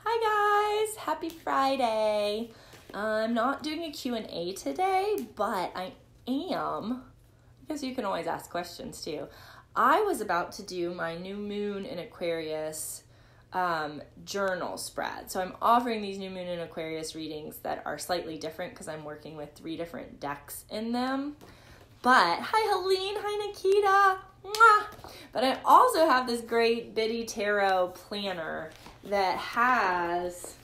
Hi guys, happy Friday. I'm not doing a Q&A today, but I am, because you can always ask questions too. I was about to do my new moon in Aquarius journal spread. So I'm offering these new moon in Aquarius readings that are slightly different because I'm working with 3 different decks in them. But, hi Helene, hi Nikita. Mwah! But I also have this great Biddy Tarot planner that has,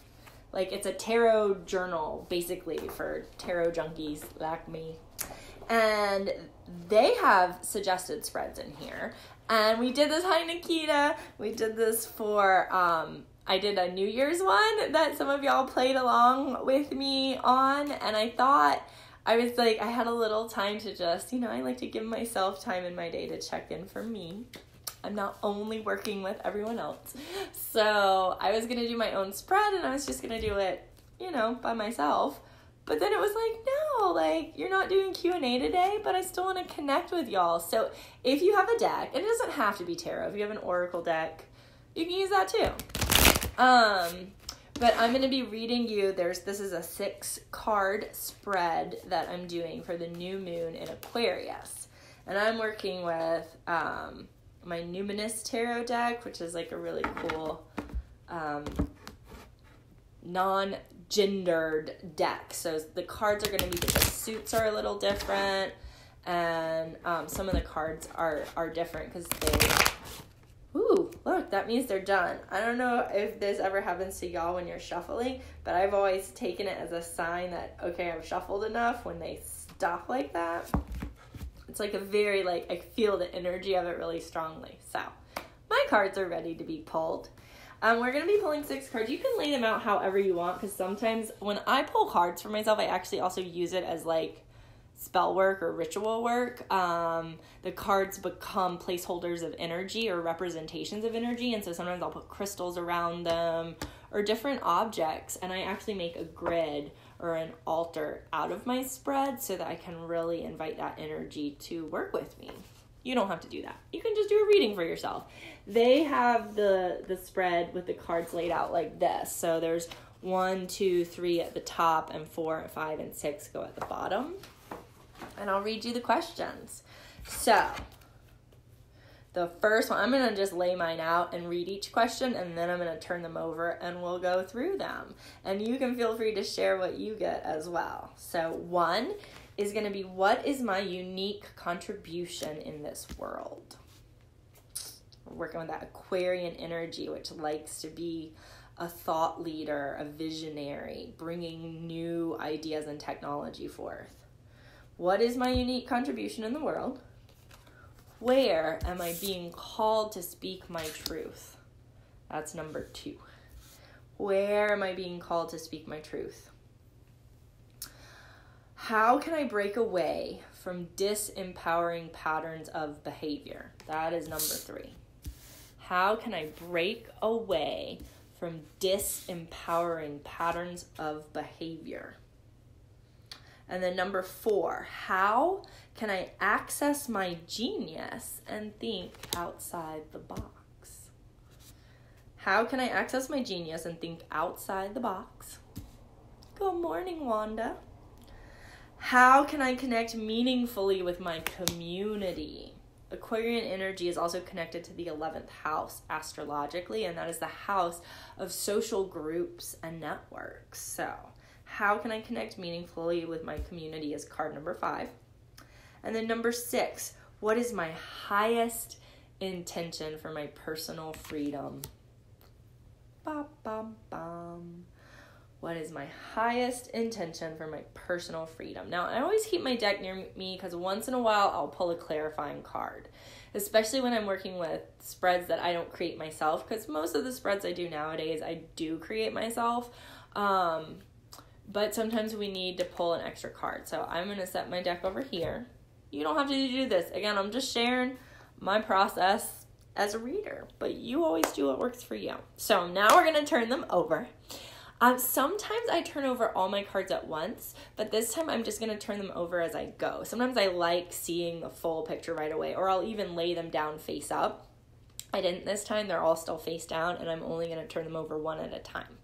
it's a tarot journal, basically, for tarot junkies like me. And they have suggested spreads in here. And we did this, hi Nikita, we did this for, I did a New Year's one that some of y'all played along with me on. And I thought, I had a little time to just, I like to give myself time in my day to check in for me. I'm not only working with everyone else. So I was going to do my own spread and I was just going to do it, by myself. But then it was no, you're not doing Q&A today, but I still want to connect with y'all. So if you have a deck, and it doesn't have to be tarot. If you have an oracle deck, you can use that too. But I'm going to be reading you, this is a 6-card spread that I'm doing for the new moon in Aquarius. And I'm working with my Numinous Tarot deck, which is a really cool non-gendered deck. So the cards are going to be, the suits are a little different, and some of the cards are different because ooh, look, that means they're done. I don't know if this ever happens to y'all when you're shuffling, but I've always taken it as a sign that, okay, I've shuffled enough when they stop like that. It's a very, I feel the energy of it really strongly. So, my cards are ready to be pulled. We're going to be pulling 6 cards. You can lay them out however you want, because sometimes when I pull cards for myself, I actually also use it as, spell work or ritual work. The cards become placeholders of energy or representations of energy, and so sometimes I'll put crystals around them or different objects, and I actually make a grid or an altar out of my spread so that I can really invite that energy to work with me. You don't have to do that. You can just do a reading for yourself. They have the spread with the cards laid out like this. So there's 1, 2, 3 at the top, and 4, 5, and 6 go at the bottom. And I'll read you the questions. So, the first one, I'm going to just lay mine out and read each question, and then I'm going to turn them over and we'll go through them. And you can feel free to share what you get as well. So 1 is going to be, what is my unique contribution in this world? We're working with that Aquarian energy, which likes to be a thought leader, a visionary, bringing new ideas and technology forth. What is my unique contribution in the world? Where am I being called to speak my truth? That's number 2. Where am I being called to speak my truth? How can I break away from disempowering patterns of behavior? That is number 3. How can I break away from disempowering patterns of behavior? And then number 4, how can I access my genius and think outside the box? How can I access my genius and think outside the box? Good morning, Wanda. How can I connect meaningfully with my community? Aquarian energy is also connected to the 11th house astrologically, and that is the house of social groups and networks. So, how can I connect meaningfully with my community is card number 5. And then number 6, what is my highest intention for my personal freedom? Bum, bum, bum. What is my highest intention for my personal freedom? Now, I always keep my deck near me because once in a while I'll pull a clarifying card, especially when I'm working with spreads that I don't create myself, because most of the spreads I do nowadays I do create myself. But sometimes we need to pull an extra card. So I'm going to set my deck over here. You don't have to do this. Again, I'm just sharing my process as a reader, but you always do what works for you. So now we're going to turn them over. Sometimes I turn over all my cards at once, but this time I'm just going to turn them over as I go. Sometimes I like seeing the full picture right away, or I'll even lay them down face up. I didn't this time. They're all still face down, and I'm only going to turn them over one at a time.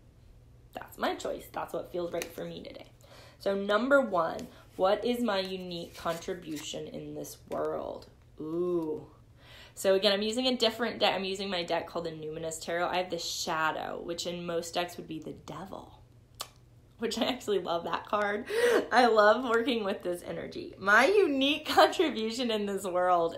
That's my choice. That's what feels right for me today. So number 1, what is my unique contribution in this world? Ooh. So again, I'm using a different deck. I'm using my deck called the Numinous Tarot. I have the Shadow, which in most decks would be the Devil, which I actually love that card. I love working with this energy. My unique contribution in this world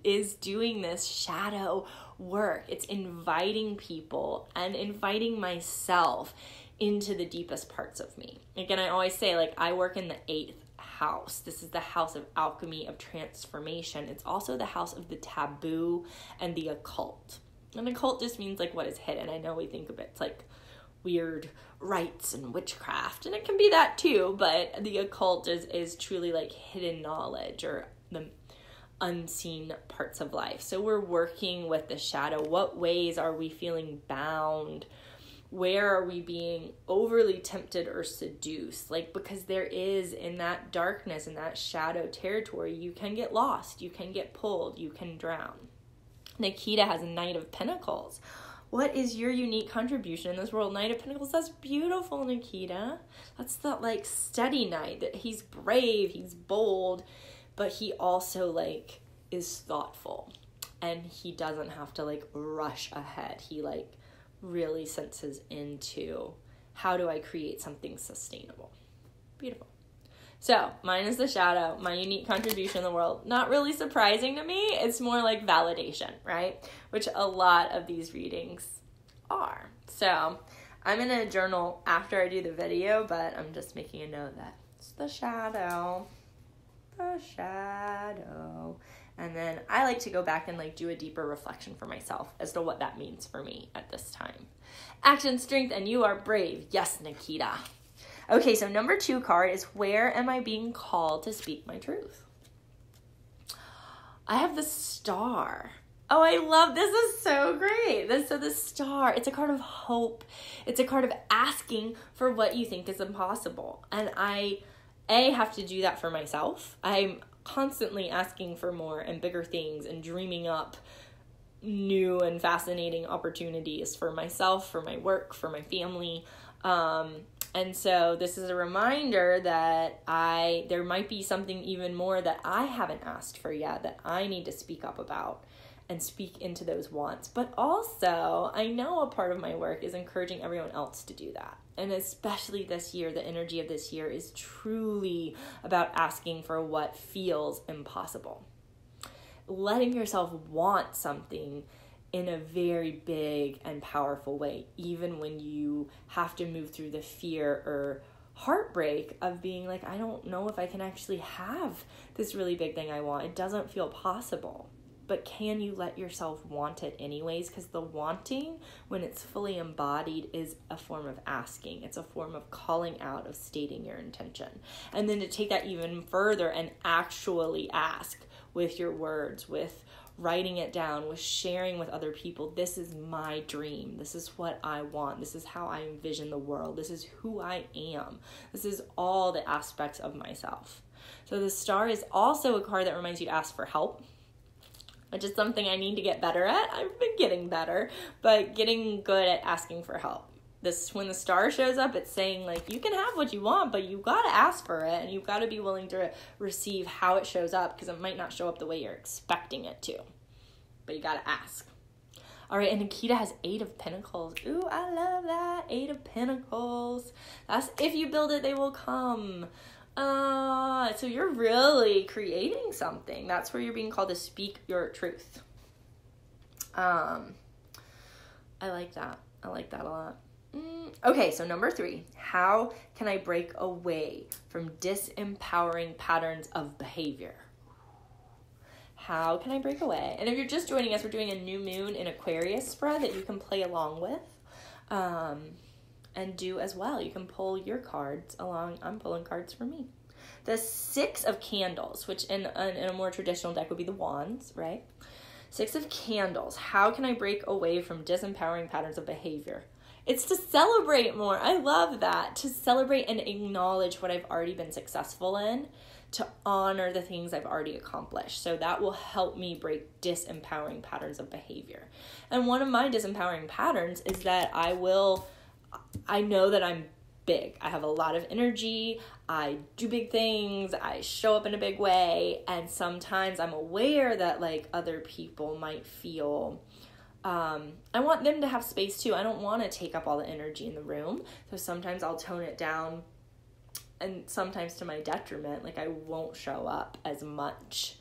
is doing this shadow work. It's inviting people and inviting myself into the deepest parts of me. Again, I always say, like, I work in the 8th house. This is the house of alchemy, of transformation. It's also the house of the taboo and the occult. And occult just means like what is hidden. I know we think of it like weird rites and witchcraft, and it can be that too, but the occult is truly like hidden knowledge or the unseen parts of life. So we're working with the shadow. What ways are we feeling bound? Where are we being overly tempted or seduced? Like, because there is, in that darkness, in that shadow territory, you can get lost, you can get pulled, you can drown. Nikita has a Knight of Pentacles. What is your unique contribution in this world? Knight of Pentacles, that's beautiful, Nikita. That's the, like, steady knight. That he's brave, he's bold, but he also, like, is thoughtful. And he doesn't have to, like, rush ahead. He, like, really senses into how do I create something sustainable. Beautiful. So mine is the Shadow, my unique contribution in the world. Not really surprising to me. It's more like validation, right? Which a lot of these readings are. So I'm in a journal after I do the video, but I'm just making a note that it's the Shadow. The Shadow. And then I like to go back and like do a deeper reflection for myself as to what that means for me at this time. Action, strength, and you are brave. Yes, Nikita. Okay, so number 2 card is where am I being called to speak my truth? I have the Star. Oh, I love this. Is so great. So the Star, it's a card of hope. It's a card of asking for what you think is impossible. And I have to do that for myself. I'm constantly asking for more and bigger things and dreaming up new and fascinating opportunities for myself, for my work, for my family. And so this is a reminder that there might be something even more that I haven't asked for yet that I need to speak up about and speak into those wants. But also, I know a part of my work is encouraging everyone else to do that. And especially this year, the energy of this year is truly about asking for what feels impossible. Letting yourself want something in a very big and powerful way, even when you have to move through the fear or heartbreak of being like, I don't know if I can actually have this really big thing I want. It doesn't feel possible. But can you let yourself want it anyways? Because the wanting, when it's fully embodied, is a form of asking. It's a form of calling out, of stating your intention. And then to take that even further and actually ask with your words, with writing it down, with sharing with other people, this is my dream. This is what I want. This is how I envision the world. This is who I am. This is all the aspects of myself. So the Star is also a card that reminds you to ask for help, which is something I need to get better at. I've been getting better, but getting good at asking for help. When the Star shows up, it's saying like, you can have what you want, but you got to ask for it, and you've got to be willing to receive how it shows up, because it might not show up the way you're expecting it to, but you got to ask. All right, and Nikita has 8 of Pentacles. Ooh, I love that. 8 of Pentacles. That's if you build it, they will come. So you're really creating something. That's where you're being called to speak your truth. I like that. I like that a lot. Okay, so number 3, how can I break away from disempowering patterns of behavior? How can I break away? And if you're just joining us, we're doing a new moon in Aquarius spread that you can play along with. And do as well. You can pull your cards along. I'm pulling cards for me. The 6 of Candles, which in a more traditional deck would be the Wands, right? 6 of Candles. How can I break away from disempowering patterns of behavior? It's to celebrate more. I love that. To celebrate and acknowledge what I've already been successful in. To honor the things I've already accomplished. So that will help me break disempowering patterns of behavior. And one of my disempowering patterns is that I will I know that I'm big. I have a lot of energy. I do big things. I show up in a big way. And sometimes I'm aware that like other people might feel, I want them to have space too. I don't want to take up all the energy in the room. So sometimes I'll tone it down, and sometimes to my detriment, like I won't show up as much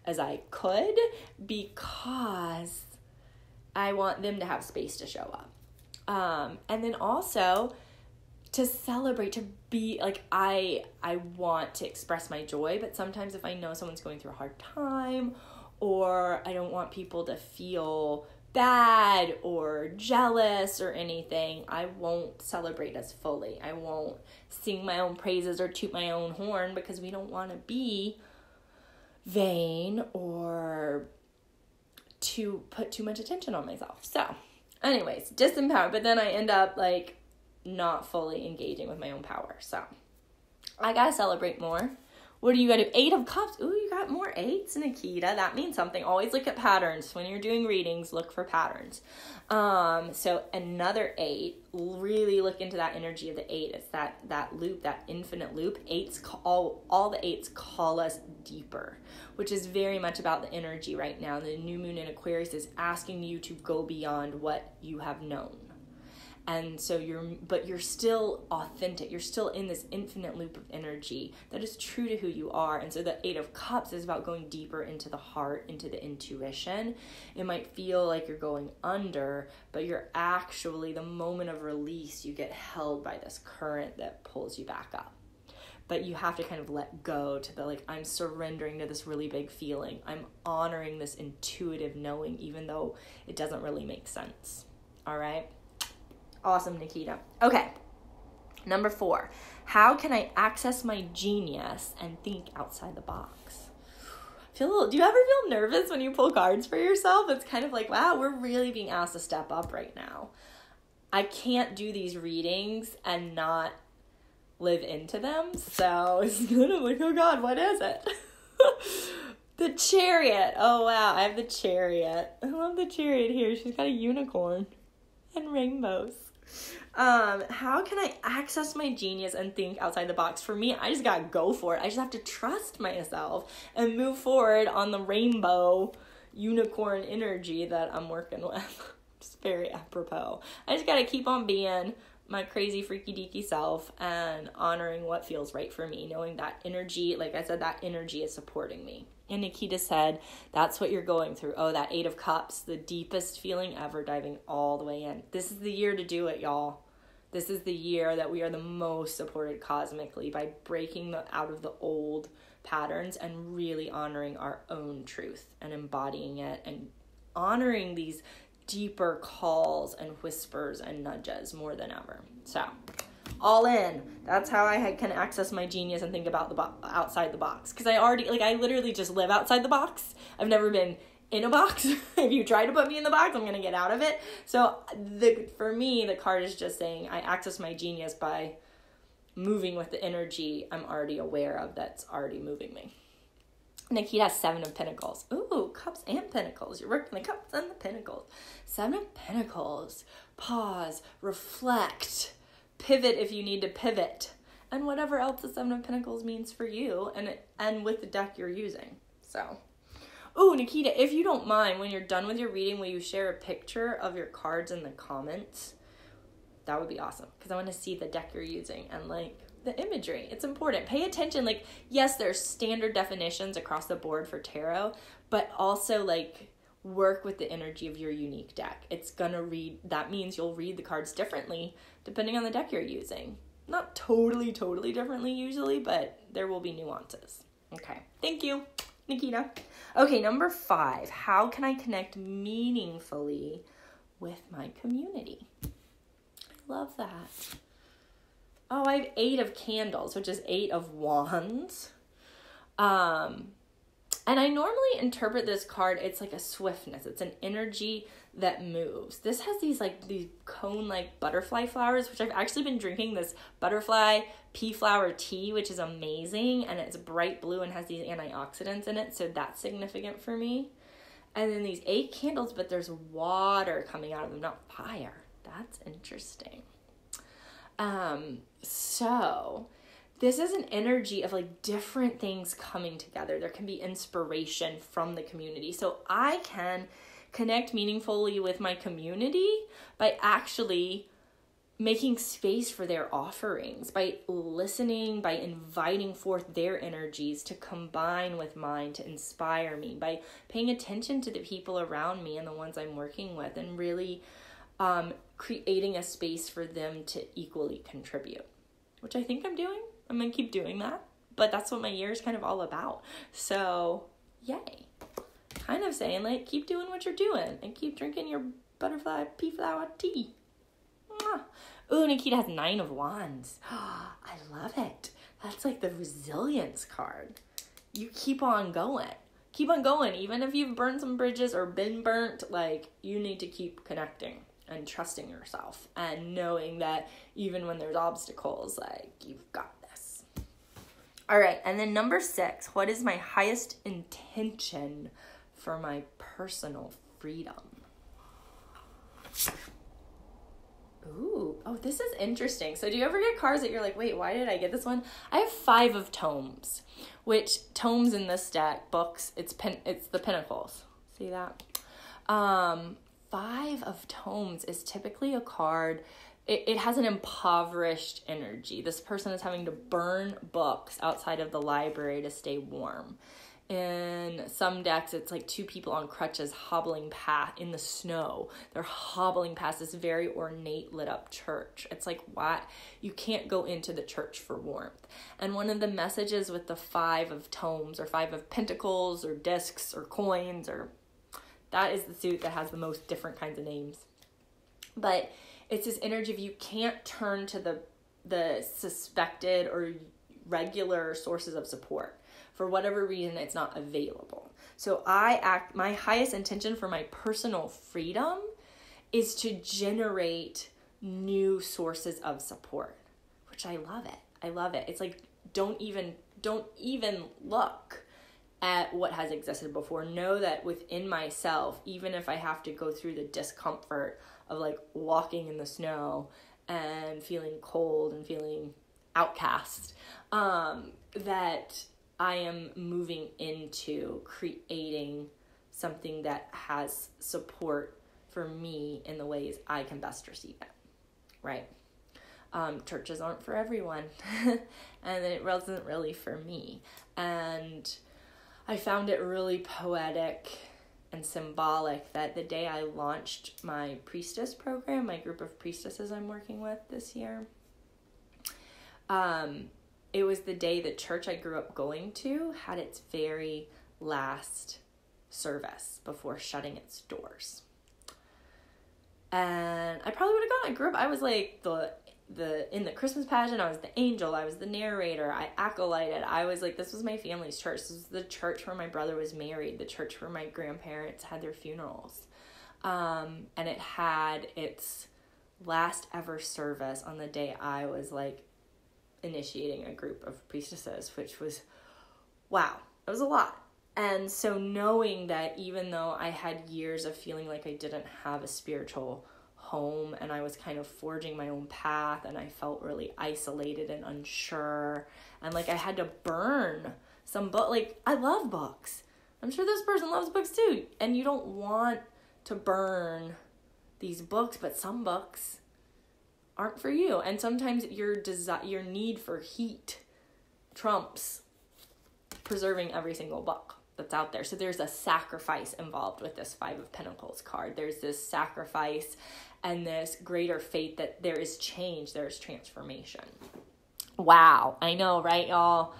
as I could because I want them to have space to show up. And then also to celebrate, to be like, I want to express my joy, but sometimes if I know someone's going through a hard time, or I don't want people to feel bad or jealous or anything, I won't celebrate as fully. I won't sing my own praises or toot my own horn, because we don't want to be vain or to put too much attention on myself. So anyways, disempowered, but then I end up like not fully engaging with my own power. So I gotta celebrate more. What do you gotta do? 8 of Cups. Ooh, you got more 8s, Nikita. That means something. Always look at patterns. When you're doing readings, look for patterns. So another 8, really look into that energy of the 8. It's that loop, that infinite loop. All the 8s call us deeper, which is very much about the energy right now. The new moon in Aquarius is asking you to go beyond what you have known. And so you're still authentic. You're still in this infinite loop of energy that is true to who you are. And so the 8 of Cups is about going deeper into the heart, into the intuition. It might feel like you're going under, but you're actually, the moment of release, you get held by this current that pulls you back up. But you have to kind of let go to the, like, I'm surrendering to this really big feeling. I'm honoring this intuitive knowing, even though it doesn't really make sense. All right? Awesome, Nikita. Okay. Number 4. How can I access my genius and think outside the box? Do you ever feel nervous when you pull cards for yourself? It's kind of like, wow, we're really being asked to step up right now. I can't do these readings and not live into them. So it's kind of like, oh God, what is it? The Chariot. Oh wow, I have the Chariot. I love the Chariot here. She's got a unicorn and rainbows. How can I access my genius and think outside the box? For me, I just gotta go for it. I just have to trust myself and move forward on the rainbow unicorn energy that I'm working with. Just very apropos. I just gotta keep on being my crazy freaky deaky self and honoring what feels right for me, knowing that energy, like I said, that energy is supporting me. And Nikita said, that's what you're going through. Oh, that 8 of Cups, the deepest feeling ever, diving all the way in. This is the year to do it, y'all. This is the year that we are the most supported cosmically by breaking out of the old patterns and really honoring our own truth and embodying it and honoring these deeper calls and whispers and nudges more than ever. So, all in. That's how I can access my genius and think about the outside the box. Because I literally just live outside the box. I've never been in a box. If you try to put me in the box, I'm going to get out of it. So for me, the card is just saying I access my genius by moving with the energy I'm already aware of that's already moving me. Nikita has 7 of Pentacles. Ooh, Cups and Pentacles. You're working the Cups and the Pentacles. 7 of Pentacles. Pause. Reflect. Pivot if you need to pivot. And whatever else the 7 of Pentacles means for you and with the deck you're using. So, ooh, Nikita, if you don't mind, when you're done with your reading, will you share a picture of your cards in the comments? That would be awesome, because I want to see the deck you're using and, like, the imagery. It's important. Pay attention. Like, yes, there's standard definitions across the board for tarot, but also, like, work with the energy of your unique deck. That means you'll read the cards differently depending on the deck you're using. Not totally differently usually, but there will be nuances. Okay. Thank you, Nikita. Okay, number 5. How can I connect meaningfully with my community? I love that. Oh, I have 8 of Candles, which is 8 of Wands. And I normally interpret this card, it's like a swiftness. It's an energy that moves. This has these cone-like butterfly flowers, which I've actually been drinking this butterfly pea flower tea, which is amazing. And it's bright blue and has these antioxidants in it. So that's significant for me. And then these 8 candles, but there's water coming out of them, not fire. That's interesting. So this is an energy of like different things coming together. There can be inspiration from the community. So I can connect meaningfully with my community by actually making space for their offerings, by listening, by inviting forth their energies to combine with mine to inspire me, by paying attention to the people around me and the ones I'm working with, and really creating a space for them to equally contribute, which I think I'm doing. I'm going to keep doing that, but that's what my year is kind of all about. So yay. Kind of saying like, keep doing what you're doing and keep drinking your butterfly pea flower tea. Mwah. Ooh, Nikita has 9 of Wands. I love it. That's like the resilience card. You keep on going. Keep on going. Even if you've burned some bridges or been burnt, like, you need to keep connecting and trusting yourself and knowing that even when there's obstacles, like, you've got this. All right, and then number 6, what is my highest intention for my personal freedom? Ooh, oh, this is interesting. So do you ever get cards that you're like, wait, why did I get this one? I have 5 of Tomes, which Tomes in this deck, books, it's the Pentacles. See that? 5 of Tomes is typically a card. It has an impoverished energy. This person is having to burn books outside of the library to stay warm. In some decks, it's like 2 people on crutches hobbling past in the snow. They're hobbling past this very ornate lit up church. It's like, why? You can't go into the church for warmth. And one of the messages with the 5 of Tomes or 5 of Pentacles or discs or coins, or that is the suit that has the most different kinds of names. But it's this energy of you can't turn to the suspected or regular sources of support. For whatever reason, it's not available. So my highest intention for my personal freedom is to generate new sources of support, which I love it. I love it. It's like, don't even look at what has existed before. Know that within myself, even if I have to go through the discomfort of like walking in the snow and feeling cold and feeling outcast, that I am moving into creating something that has support for me in the ways I can best receive it, right? Churches aren't for everyone, and it wasn't really for me. And I found it really poetic and symbolic that the day I launched my priestess program, my group of priestesses I'm working with this year, it was the day the church I grew up going to had its very last service before shutting its doors. And I probably would have gone. I grew up, I was like in the Christmas pageant, I was the angel, I was the narrator, I acolyted. I was like, this was my family's church. This was the church where my brother was married, the church where my grandparents had their funerals. And it had its last ever service on the day I was like initiating a group of priestesses, which was, wow, it was a lot. And so knowing that even though I had years of feeling like I didn't have a spiritual home and I was kind of forging my own path and I felt really isolated and unsure and like I had to burn some book. Like, I love books. I'm sure this person loves books too. And you don't want to burn these books, but some books aren't for you. And sometimes your need for heat trumps preserving every single book that's out there. So there's a sacrifice involved with this 5 of Pentacles card. There's this sacrifice and this greater faith that there is change, there's transformation. Wow, I know, right, y'all?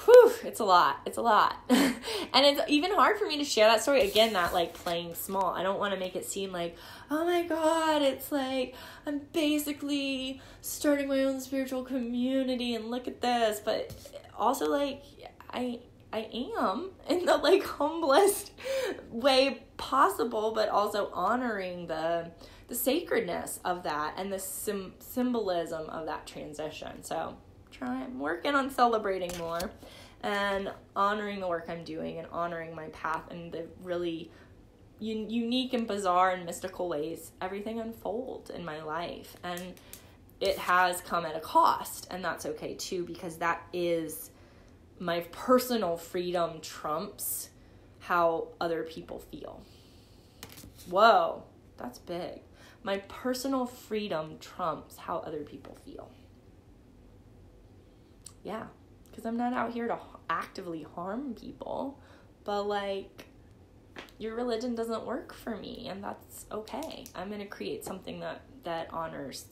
Whew, it's a lot. It's a lot. And it's even hard for me to share that story. Again, that like playing small. I don't want to make it seem like, oh my God, it's like I'm basically starting my own spiritual community and look at this. But also like I am in the like humblest way possible, but also honoring the sacredness of that and the symbolism of that transition. So I'm working on celebrating more and honoring the work I'm doing and honoring my path and the really unique and bizarre and mystical ways everything unfolds in my life. And it has come at a cost, and that's okay too, because that is my personal freedom trumps how other people feel. Whoa, that's big. My personal freedom trumps how other people feel. Yeah, because I'm not out here to actively harm people, but like, your religion doesn't work for me, and that's okay. I'm going to create something that honors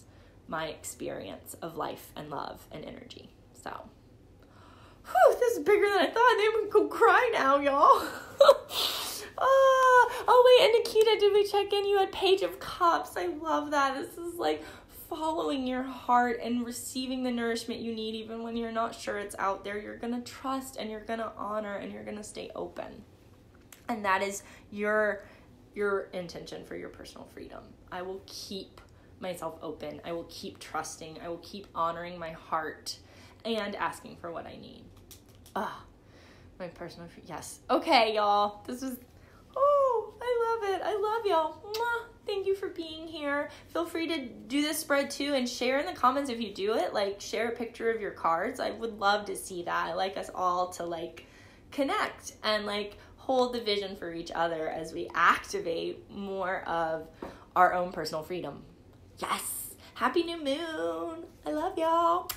my experience of life and love and energy. So, whew, this is bigger than I thought. I think I'm going to go cry now, y'all. Oh, wait, and Nikita, did we check in? You had Page of Cups. I love that. This is like following your heart and receiving the nourishment you need, even when you're not sure it's out there. You're going to trust, and you're going to honor, and you're going to stay open. And that is your intention for your personal freedom. I will keep myself open. I will keep trusting. I will keep honoring my heart and asking for what I need. My personal freedom. Yes. Okay, y'all. This was, I love it. I love y'all. Mwah. Thank you for being here. Feel free to do this spread too, and share in the comments if you do it. Like, share a picture of your cards. I would love to see that. I like us all to like connect and like hold the vision for each other as we activate more of our own personal freedom. Yes. Happy new moon. I love y'all.